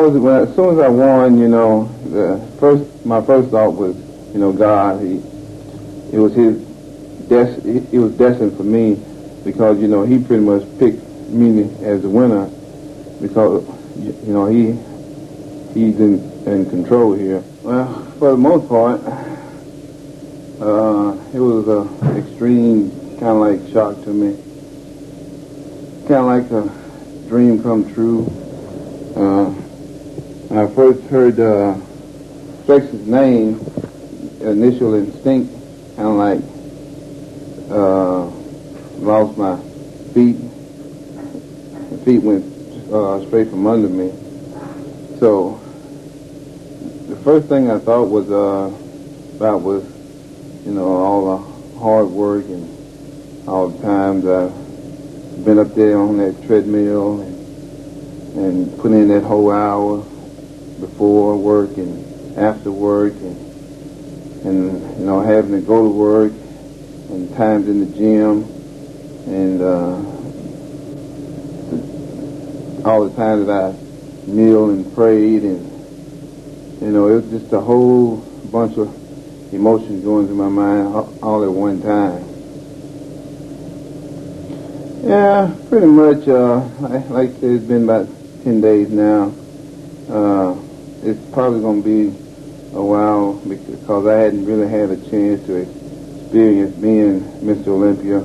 as soon as I won, my first thought was, God. It was it was destined for me because he pretty much picked me as the winner because he's in control here. Well, for the most part, it was an extreme kind of like shock to me, kind of like a dream come true. When I first heard Flex's name, initial instinct, kind of like lost my feet. My feet went straight from under me. So the first thing I thought was about was all the hard work and all the times I've been up there on that treadmill and put in that whole hour before work and after work and having to go to work and times in the gym and all the times that I kneel and prayed and it was just a whole bunch of emotions going through my mind all at one time. Yeah, pretty much, like I said, it's been about 10 days now. It's probably going to be a while because I hadn't really had a chance to experience being Mr. Olympia.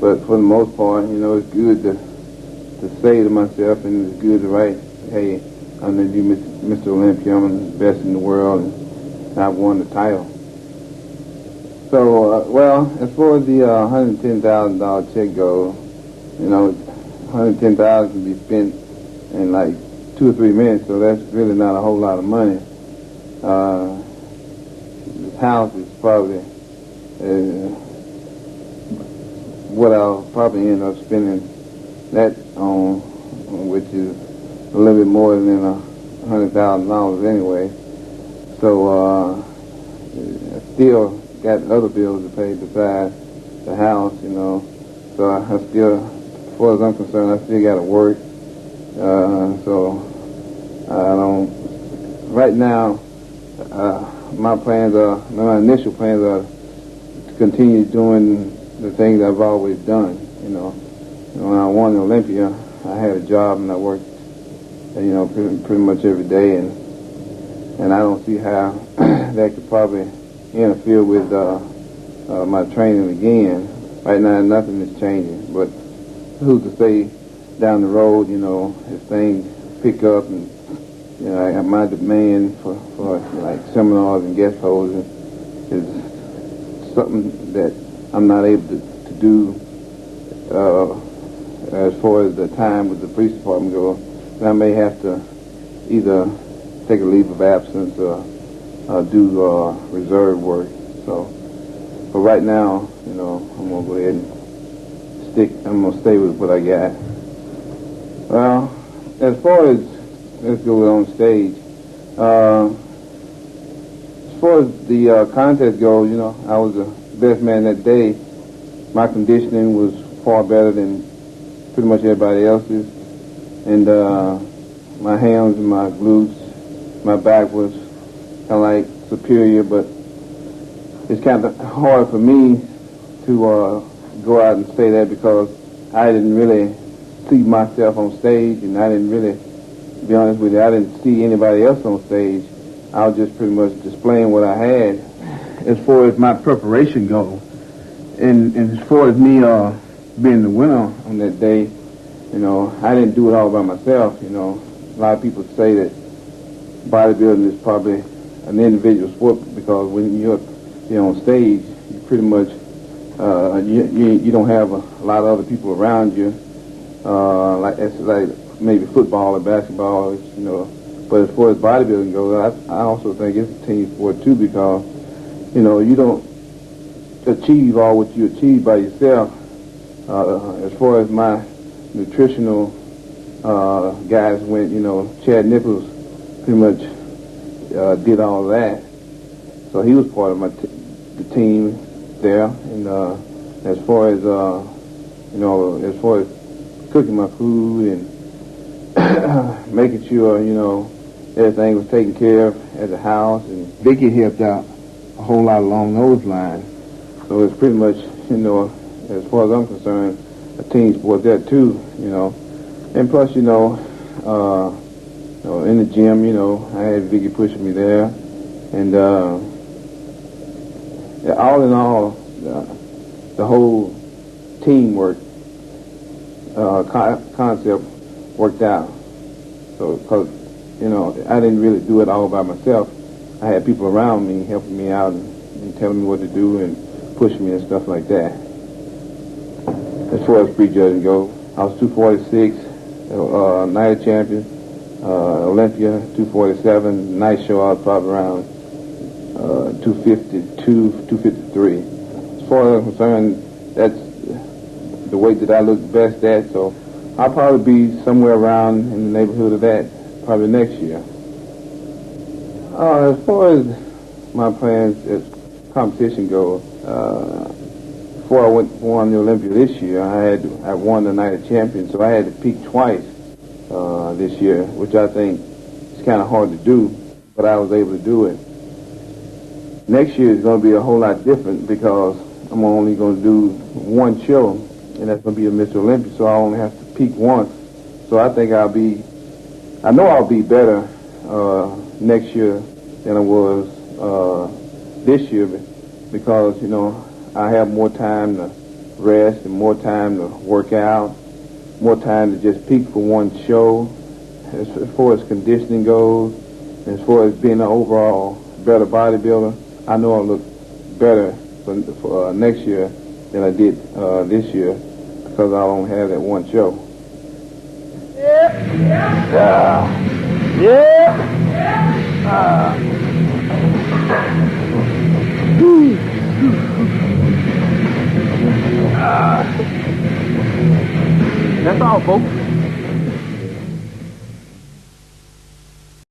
But for the most part, it's good to say to myself and it's good to write, hey, I'm the new Mr. Olympia, I'm the best in the world, and I've won the title. So, as far as the $110,000 check goes, $110,000 can be spent in like 2 or 3 minutes, so that's really not a whole lot of money. This house is probably what I'll probably end up spending that on, which is a little bit more than $100,000 anyway. So I still got other bills to pay besides the house, So I still, as far as I'm concerned, I still got to work. So I don't. Right now, my initial plans are to continue doing the things I've always done. When I won the Olympia, I had a job and I worked, pretty much every day, and I don't see how that could probably interfere with my training again. Right now, nothing is changing, but who's to say down the road, if things pick up and, I got my demand for like seminars and guest hosting is something that I'm not able to do as far as the time with the police department goes. I may have to either take a leave of absence or do reserve work. So, but right now, I'm gonna go ahead and I'm gonna stay with what I got. Well, as far as let's go on stage. As far as the contest goes, I was the best man that day. My conditioning was far better than pretty much everybody else's, and my hams and my glutes, my back was kind of like superior, but it's kind of hard for me to go out and say that because I didn't really see myself on stage, and I didn't really, to be honest with you, I didn't see anybody else on stage. I was just pretty much displaying what I had as far as my preparation goes. And as far as me being the winner on that day, I didn't do it all by myself. A lot of people say that bodybuilding is probably an individual sport because when you're on stage, you pretty much you don't have a lot of other people around you. It's like maybe football or basketball, But as far as bodybuilding goes, I also think it's a team sport too because, you don't achieve all what you achieve by yourself. As far as my nutritional guys went, Chad Nichols pretty much did all of that. So he was part of the team there. And as far as cooking my food and making sure, everything was taken care of at the house, and Vicky helped out a whole lot along those lines. So it's pretty much, you know, as far as I'm concerned, a team sport there too, you know. And plus, you know, in the gym, you know, I had Vicky pushing me there, and yeah, all in all, the whole teamwork concept worked out. So, because, you know, I didn't really do it all by myself. I had people around me helping me out and telling me what to do and pushing me and stuff like that. As far as prejudging goes, I was 246, night champion, Olympia 247. Night show I was probably around 252, 253. As far as I'm concerned, that's the weight that I look best at. So I'll probably be somewhere around in the neighborhood of that probably next year. As far as my plans as competition goes, before I won the Olympia this year, I won the night of champions, so I had to peak twice this year, which I think is kind of hard to do, but I was able to do it. Next year is going to be a whole lot different because I'm only going to do one show, and that's going to be a Mr. Olympia, so I only have to peak once. So I think I know I'll be better next year than I was this year because, you know, I have more time to rest and more time to work out, more time to just peak for one show. As far as conditioning goes, as far as being an overall better bodybuilder, I know I'll look better for next year than I did this year because I don't have that one show. That's all, folks.